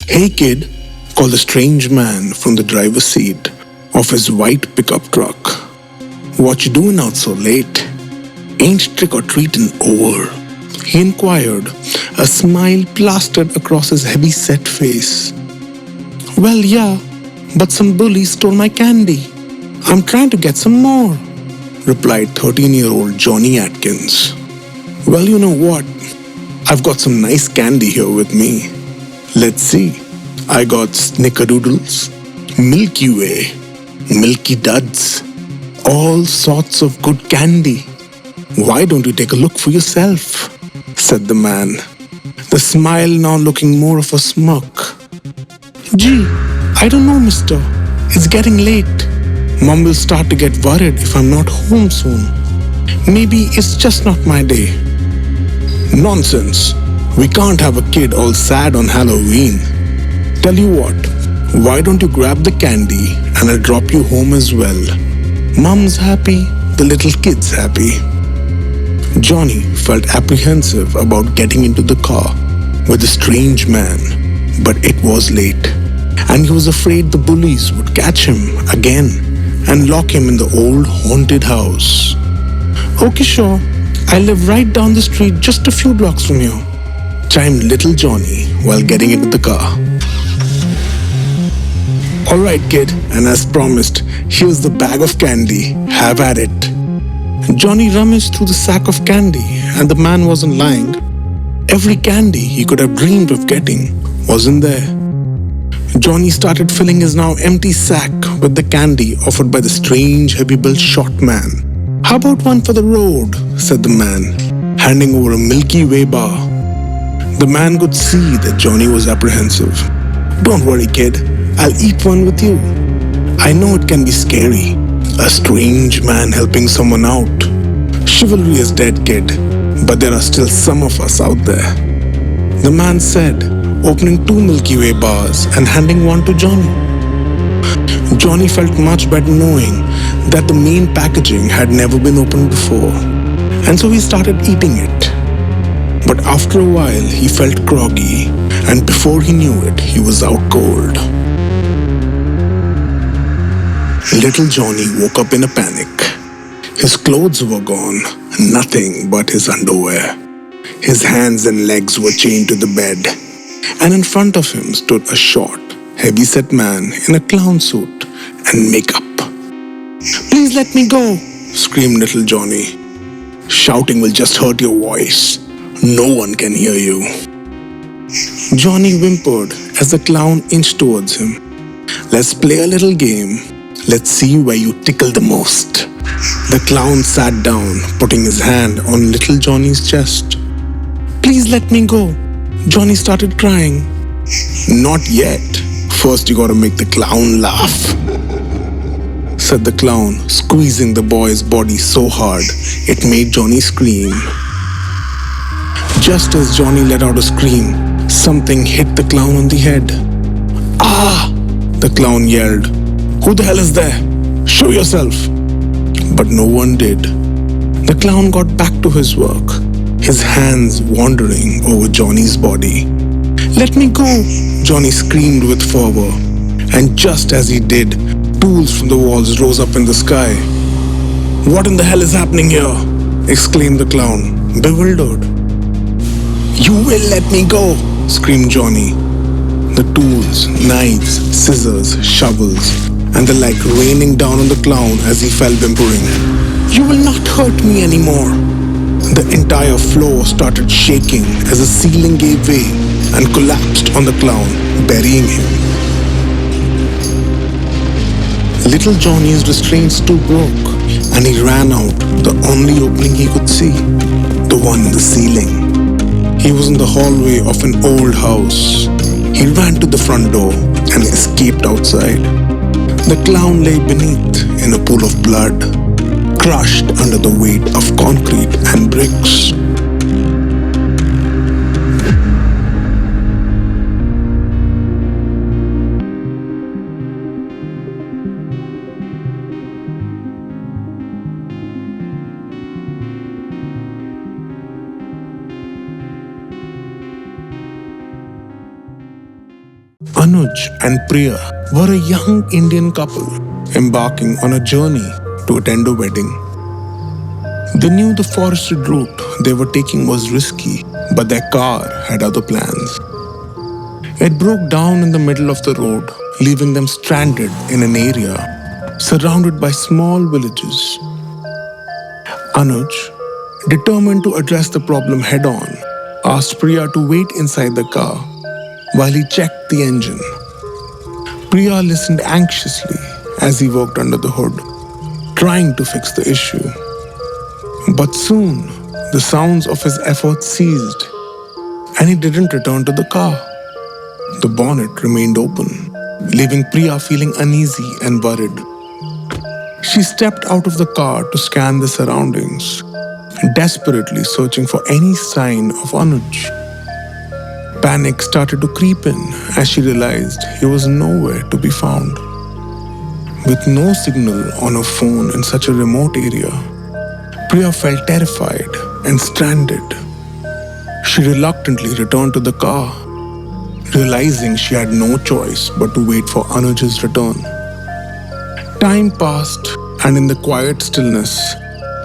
"Hey kid," called a strange man from the driver's seat of his white pickup truck. "What you doing out so late? Ain't trick-or-treating over?" he inquired, a smile plastered across his heavy-set face. "Well, yeah, but some bully stole my candy. I'm trying to get some more," replied 13-year-old Johnny Atkins. "Well, you know what? I've got some nice candy here with me. Let's see. I got snickerdoodles, Milky Way, Milky Duds, all sorts of good candy. Why don't you take a look for yourself?" said the man, the smile now looking more of a smirk. "Gee, I don't know, mister. It's getting late. Mom will start to get worried if I'm not home soon. Maybe it's just not my day." "Nonsense. We can't have a kid all sad on Halloween. Tell you what, why don't you grab the candy and I'll drop you home as well. Mom's happy, the little kid's happy." Johnny felt apprehensive about getting into the car with the strange man, but it was late, and he was afraid the bullies would catch him again and lock him in the old haunted house. "Okay, sure. I live right down the street just a few blocks from here," chimed little Johnny while getting into the car. "All right, kid, and as promised, here's the bag of candy. Have at it." Johnny rummaged through the sack of candy, and the man wasn't lying. Every candy he could have dreamed of getting was in there. Johnny started filling his now empty sack with the candy offered by the strange, heavy-built short man. "How about one for the road?" said the man, handing over a Milky Way bar. The man could see that Johnny was apprehensive. "Don't worry, kid. I'll eat one with you. I know it can be scary. A strange man helping someone out. Chivalry is dead, kid, but there are still some of us out there," the man said, opening 2 Milky Way bars and handing one to Johnny. Johnny felt much better knowing that the main packaging had never been opened before, and so he started eating it. But after a while, he felt groggy, and before he knew it, he was out cold. Little Johnny woke up in a panic. His clothes were gone, nothing but his underwear. His hands and legs were chained to the bed, and in front of him stood a short, heavy-set man in a clown suit and makeup. "Please let me go," screamed little Johnny. "Shouting will just hurt your voice. No one can hear you." Johnny whimpered as the clown inched towards him. "Let's play a little game. Let's see where you tickle the most." The clown sat down, putting his hand on little Johnny's chest. "Please let me go." Johnny started crying. "Not yet. First you gotta make the clown laugh," said the clown, squeezing the boy's body so hard it made Johnny scream. Just as Johnny let out a scream, something hit the clown on the head. "Ah!" the clown yelled. "Who the hell is there? Show yourself!" But no one did. The clown got back to his work, his hands wandering over Johnny's body. "Let me go!" Johnny screamed with fervor, and just as he did, tools from the walls rose up in the sky. "What in the hell is happening here?" exclaimed the clown, bewildered. "You will let me go!" screamed Johnny. The tools, knives, scissors, shovels, and the like raining down on the clown as he fell whimpering. "You will not hurt me anymore." The entire floor started shaking as the ceiling gave way and collapsed on the clown, burying him. Little Johnny's restraints too broke, and he ran out the only opening he could see, the one in the ceiling. He was in the hallway of an old house. He ran to the front door and escaped outside. The clown lay beneath in a pool of blood, crushed under the weight of concrete and bricks. Anuj and Priya were a young Indian couple embarking on a journey to attend a wedding. They knew the forested route they were taking was risky, but their car had other plans. It broke down in the middle of the road, leaving them stranded in an area surrounded by small villages. Anuj, determined to address the problem head on, asked Priya to wait inside the car while he checked the engine. Priya listened anxiously as he worked under the hood, trying to fix the issue. But soon, the sounds of his efforts ceased and he didn't return to the car. The bonnet remained open, leaving Priya feeling uneasy and worried. She stepped out of the car to scan the surroundings, desperately searching for any sign of Anuj. Panic started to creep in as she realized he was nowhere to be found. With no signal on her phone in such a remote area, Priya felt terrified and stranded. She reluctantly returned to the car, realizing she had no choice but to wait for Anuj's return. Time passed, and in the quiet stillness,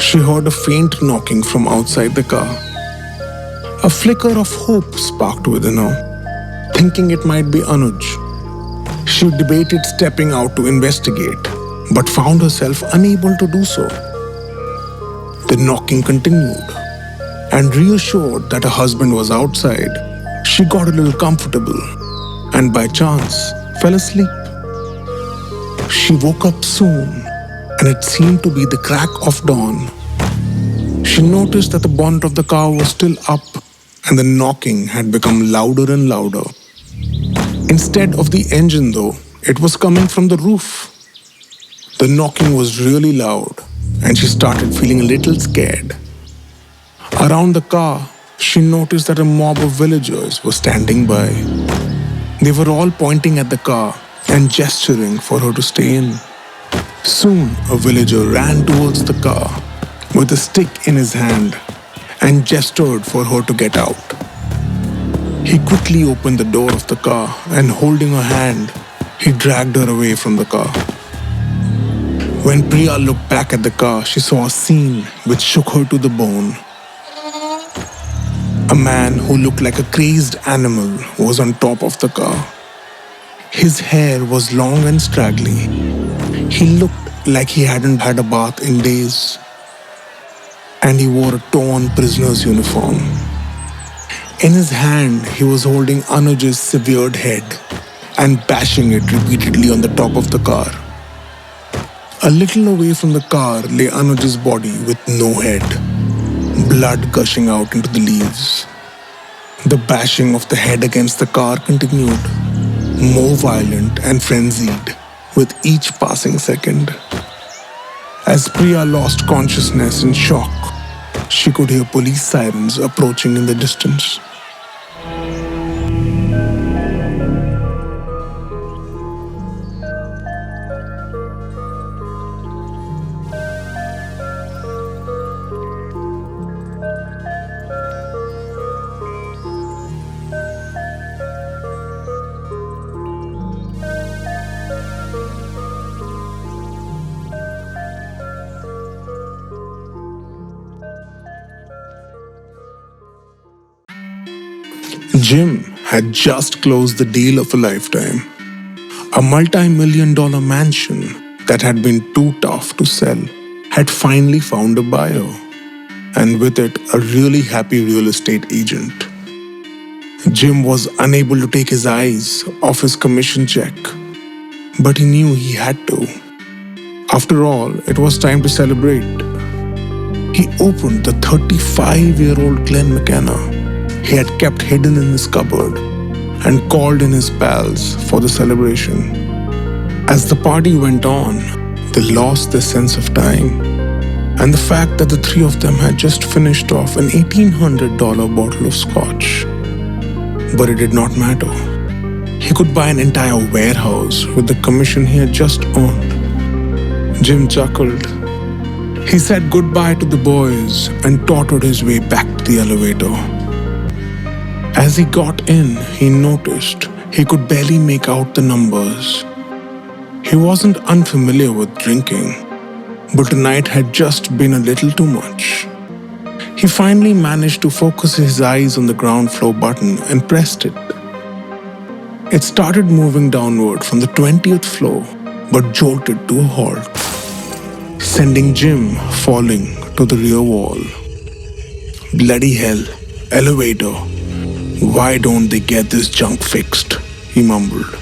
she heard a faint knocking from outside the car. A flicker of hope sparked within her, thinking it might be Anuj. She debated stepping out to investigate, but found herself unable to do so. The knocking continued, and reassured that her husband was outside, she got a little comfortable and by chance fell asleep. She woke up soon, and it seemed to be the crack of dawn. She noticed that the bonnet of the car was still up and the knocking had become louder and louder. Instead of the engine, though, it was coming from the roof. The knocking was really loud, and she started feeling a little scared. Around the car, she noticed that a mob of villagers was standing by. They were all pointing at the car and gesturing for her to stay in. Soon, a villager ran towards the car with a stick in his hand and gestured for her to get out. He quickly opened the door of the car and, holding her hand, he dragged her away from the car. When Priya looked back at the car, she saw a scene which shook her to the bone. A man who looked like a crazed animal was on top of the car. His hair was long and straggly. He looked like he hadn't had a bath in days. And he wore a torn prisoner's uniform. In his hand, he was holding Anuj's severed head and bashing it repeatedly on the top of the car. A little away from the car lay Anuj's body with no head, blood gushing out into the leaves. The bashing of the head against the car continued, more violent and frenzied with each passing second. As Priya lost consciousness in shock, she could hear police sirens approaching in the distance. Jim had just closed the deal of a lifetime. A multi-million-dollar mansion that had been too tough to sell had finally found a buyer, and with it, a really happy real estate agent. Jim was unable to take his eyes off his commission check, but he knew he had to. After all, it was time to celebrate. He opened the 35-year-old Glen McKenna he had kept hidden in his cupboard and called in his pals for the celebration. As the party went on, they lost their sense of time and the fact that the three of them had just finished off an $1,800 bottle of scotch. But it did not matter. He could buy an entire warehouse with the commission he had just earned. Jim chuckled. He said goodbye to the boys and tottered his way back to the elevator. As he got in, he noticed He could barely make out the numbers. He wasn't unfamiliar with drinking, but tonight had just been a little too much. He finally managed to focus his eyes on the ground floor button and pressed it. It started moving downward from the 20th floor, but jolted to a halt, sending Jim falling to the rear wall. Bloody hell, elevator. Why don't they get this junk fixed? He mumbled.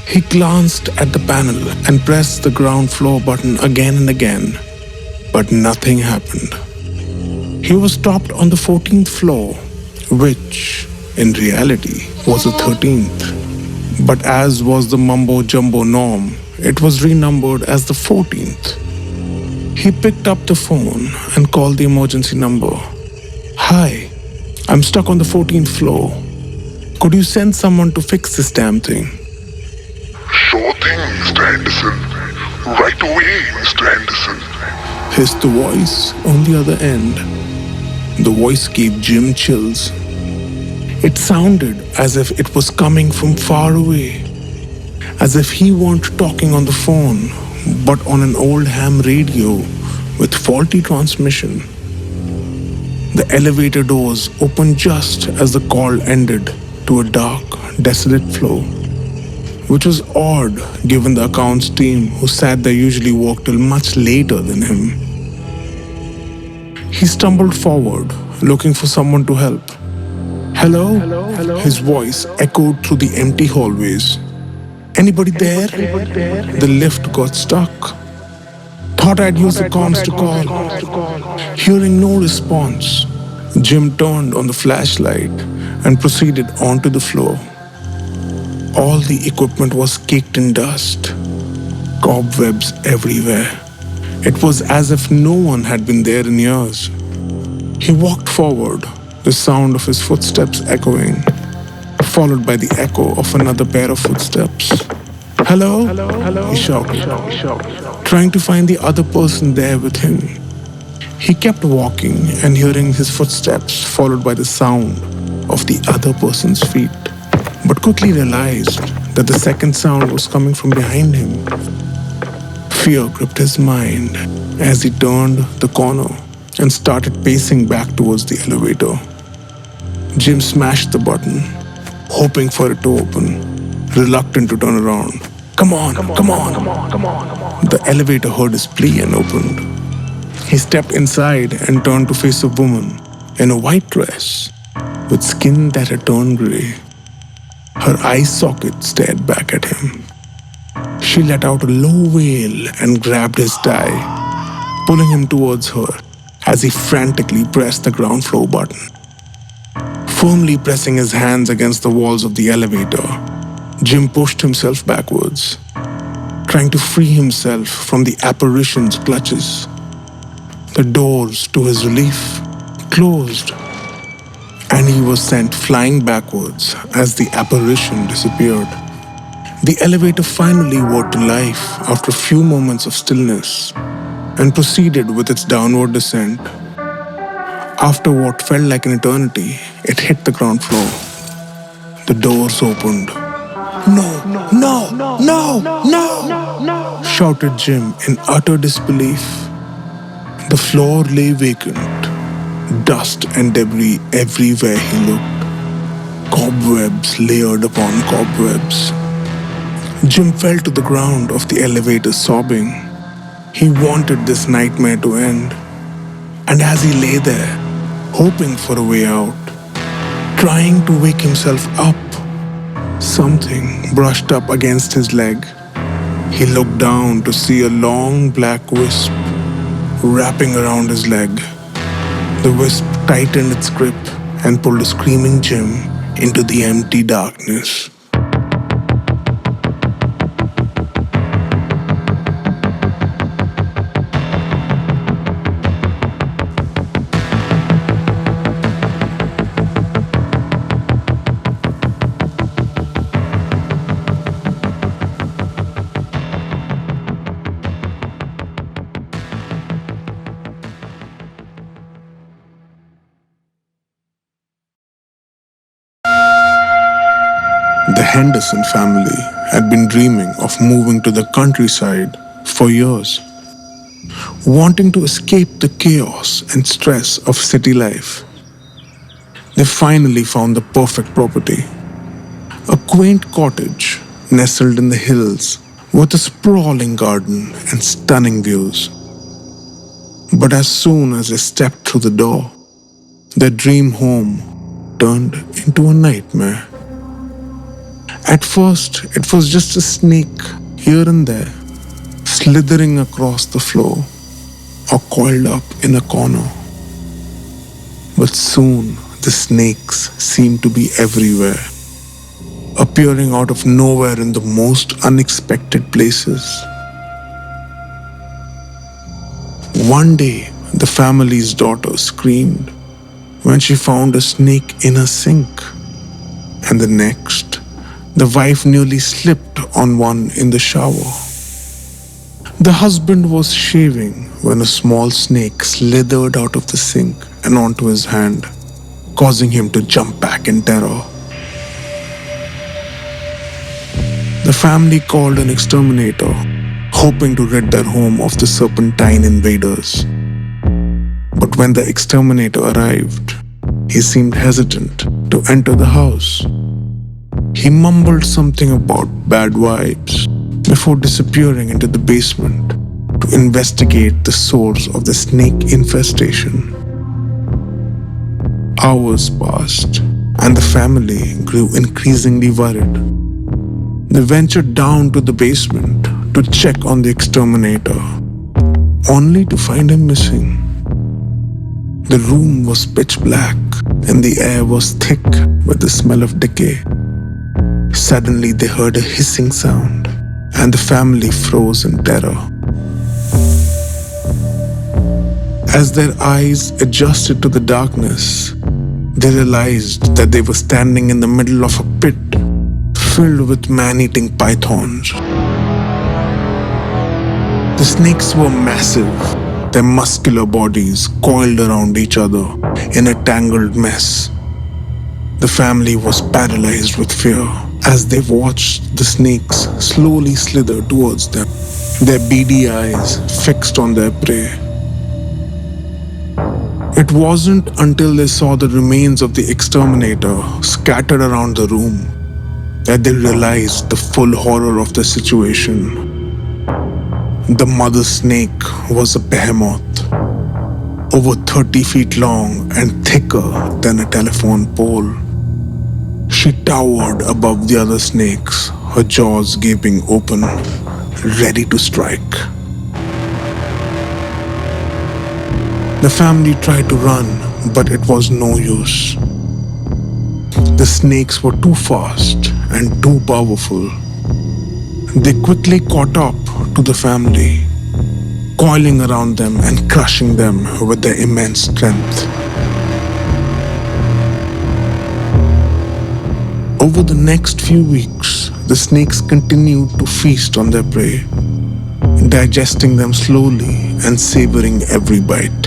He glanced at the panel and pressed the ground floor button again and again, but nothing happened. He was stopped on the 14th floor, which, in reality, was the 13th. But as was the mumbo jumbo norm, it was renumbered as the 14th. He picked up the phone and called the emergency number. Hi, I'm stuck on the 14th floor. Could you send someone to fix this damn thing? Sure thing, Mr. Henderson. Right away, Mr. Henderson. Hissed the voice on the other end. The voice gave Jim chills. It sounded as if it was coming from far away, as if he weren't talking on the phone, but on an old ham radio with faulty transmission. The elevator doors opened just as the call ended to a dark, desolate floor, which was odd given the accounts team who sat there usually worked till much later than him. He stumbled forward, looking for someone to help. Hello? His voice echoed through the empty hallways. Anybody there? The lift got stuck. Thought I'd use the comms to call. Hearing no response, Jim turned on the flashlight and proceeded onto the floor. All the equipment was caked in dust, cobwebs everywhere. It was as if no one had been there in years. He walked forward, the sound of his footsteps echoing, followed by the echo of another pair of footsteps. Hello? He shouted, trying to find the other person there with him. He kept walking and hearing his footsteps followed by the sound of the other person's feet, but quickly realized that the second sound was coming from behind him. Fear gripped his mind as he turned the corner and started pacing back towards the elevator. Jim smashed the button, hoping for it to open, reluctant to turn around. Come on. The elevator heard his plea and opened. He stepped inside and turned to face a woman in a white dress with skin that had turned grey. Her eye socket stared back at him. She let out a low wail and grabbed his tie, pulling him towards her as he frantically pressed the ground floor button. Firmly pressing his hands against the walls of the elevator, Jim pushed himself backwards, trying to free himself from the apparition's clutches. The doors, to his relief, closed, and he was sent flying backwards as the apparition disappeared. The elevator finally whirred to life after a few moments of stillness and proceeded with its downward descent. After what felt like an eternity, it hit the ground floor. The doors opened. No! Shouted Jim in utter disbelief. The floor lay vacant, dust and debris everywhere he looked. Cobwebs layered upon cobwebs. Jim fell to the ground of the elevator sobbing. He wanted this nightmare to end. And as he lay there, hoping for a way out, trying to wake himself up, something brushed up against his leg. He looked down to see a long black wisp wrapping around his leg. The wisp tightened its grip and pulled a screaming Jim into the empty darkness. Henderson family had been dreaming of moving to the countryside for years, wanting to escape the chaos and stress of city life. They finally found the perfect property, a quaint cottage nestled in the hills with a sprawling garden and stunning views. But as soon as they stepped through the door, their dream home turned into a nightmare. At first, it was just a snake here and there, slithering across the floor or coiled up in a corner. But soon, the snakes seemed to be everywhere, appearing out of nowhere in the most unexpected places. One day, the family's daughter screamed when she found a snake in a sink, and the next, the wife nearly slipped on one in the shower. The husband was shaving when a small snake slithered out of the sink and onto his hand, causing him to jump back in terror. The family called an exterminator, hoping to rid their home of the serpentine invaders. But when the exterminator arrived, he seemed hesitant to enter the house. He mumbled something about bad vibes before disappearing into the basement to investigate the source of the snake infestation. Hours passed, and the family grew increasingly worried. They ventured down to the basement to check on the exterminator, only to find him missing. The room was pitch black, and the air was thick with the smell of decay. Suddenly, they heard a hissing sound, and the family froze in terror. As their eyes adjusted to the darkness, they realized that they were standing in the middle of a pit filled with man-eating pythons. The snakes were massive, their muscular bodies coiled around each other in a tangled mess. The family was paralyzed with fear as they watched the snakes slowly slither towards them, their beady eyes fixed on their prey. It wasn't until they saw the remains of the exterminator scattered around the room that they realized the full horror of the situation. The mother snake was a behemoth, over 30 feet long and thicker than a telephone pole. She towered above the other snakes, her jaws gaping open, ready to strike. The family tried to run, but it was no use. The snakes were too fast and too powerful. They quickly caught up to the family, coiling around them and crushing them with their immense strength. Over the next few weeks, the snakes continued to feast on their prey, digesting them slowly and savoring every bite.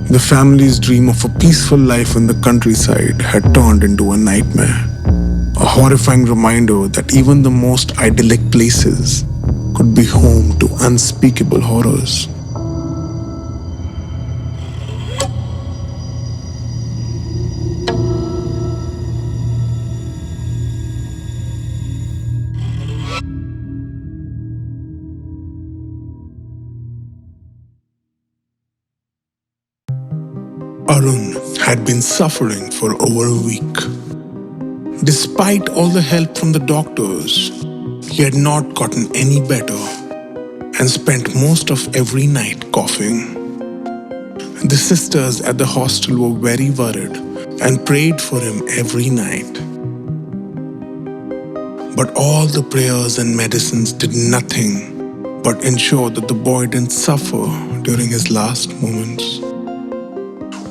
The family's dream of a peaceful life in the countryside had turned into a nightmare, a horrifying reminder that even the most idyllic places could be home to unspeakable horrors. Arun had been suffering for over a week. Despite all the help from the doctors, he had not gotten any better and spent most of every night coughing. The sisters at the hostel were very worried and prayed for him every night. But all the prayers and medicines did nothing but ensure that the boy didn't suffer during his last moments.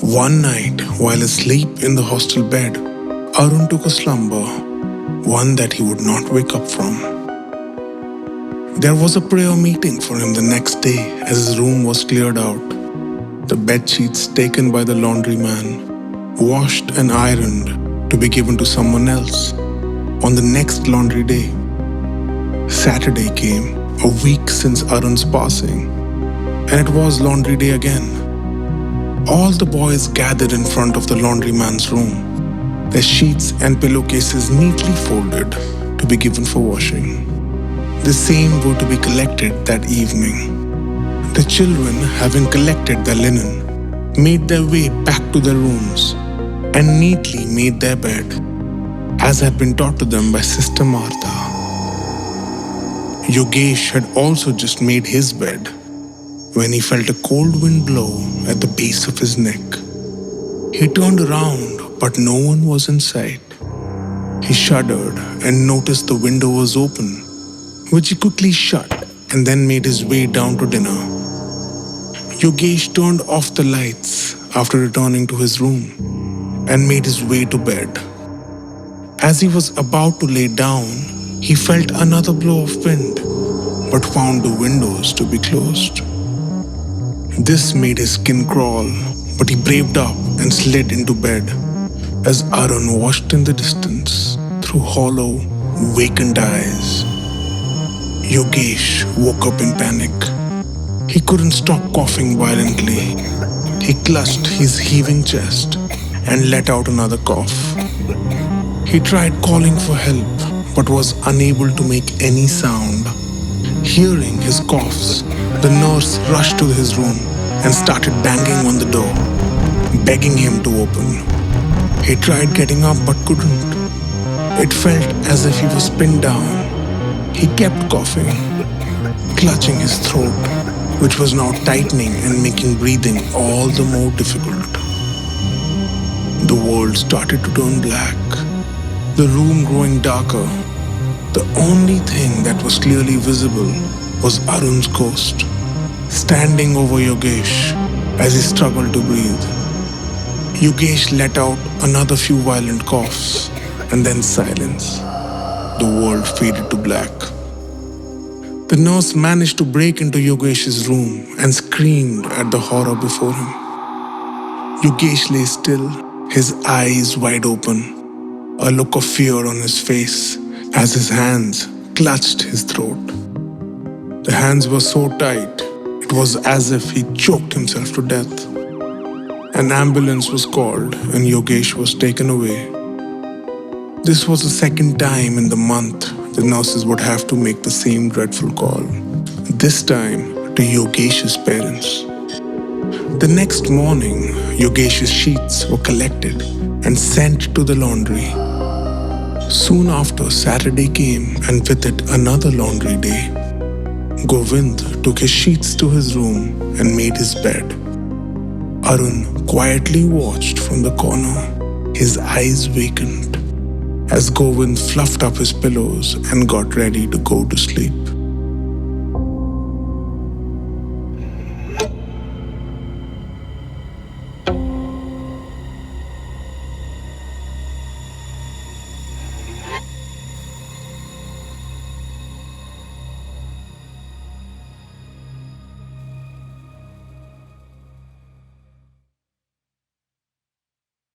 One night, while asleep in the hostel bed, Arun took a slumber, one that he would not wake up from. There was a prayer meeting for him the next day as his room was cleared out, the bed sheets taken by the laundryman, washed and ironed to be given to someone else, On the next laundry day, Saturday came, a week since Arun's passing, and it was laundry day again. All the boys gathered in front of the laundryman's room, their sheets and pillowcases neatly folded to be given for washing. The same were to be collected that evening. The children, having collected their linen, made their way back to their rooms and neatly made their bed, as had been taught to them by Sister Martha. Yogesh had also just made his bed when he felt a cold wind blow at the base of his neck. He turned around, but no one was in sight. He shuddered and noticed the window was open, which he quickly shut and then made his way down to dinner. Yogesh turned off the lights after returning to his room and made his way to bed. As he was about to lay down, he felt another blow of wind, but found the windows to be closed. This made his skin crawl, but he braved up and slid into bed as Arun watched in the distance through hollow, vacant eyes. Yogesh woke up in panic. He couldn't stop coughing violently. He clutched his heaving chest and let out another cough. He tried calling for help, but was unable to make any sound. Hearing his coughs, the nurse rushed to his room and started banging on the door, begging him to open. He tried getting up but couldn't. It felt as if he was pinned down. He kept coughing, clutching his throat, which was now tightening and making breathing all the more difficult. The world started to turn black, the room growing darker. The only thing that was clearly visible was Arun's ghost, standing over Yogesh as he struggled to breathe. Yogesh let out another few violent coughs and then silence. The world faded to black. The nurse managed to break into Yogesh's room and screamed at the horror before him. Yogesh lay still, his eyes wide open, a look of fear on his face as his hands clutched his throat. The hands were so tight, it was as if he choked himself to death. An ambulance was called and Yogesh was taken away. This was the second time in the month the nurses would have to make the same dreadful call, this time to Yogesh's parents. The next morning, Yogesh's sheets were collected and sent to the laundry. Soon after, Saturday came and with it another laundry day. Govind took his sheets to his room and made his bed. Arun quietly watched from the corner, his eyes vacant, as Govind fluffed up his pillows and got ready to go to sleep.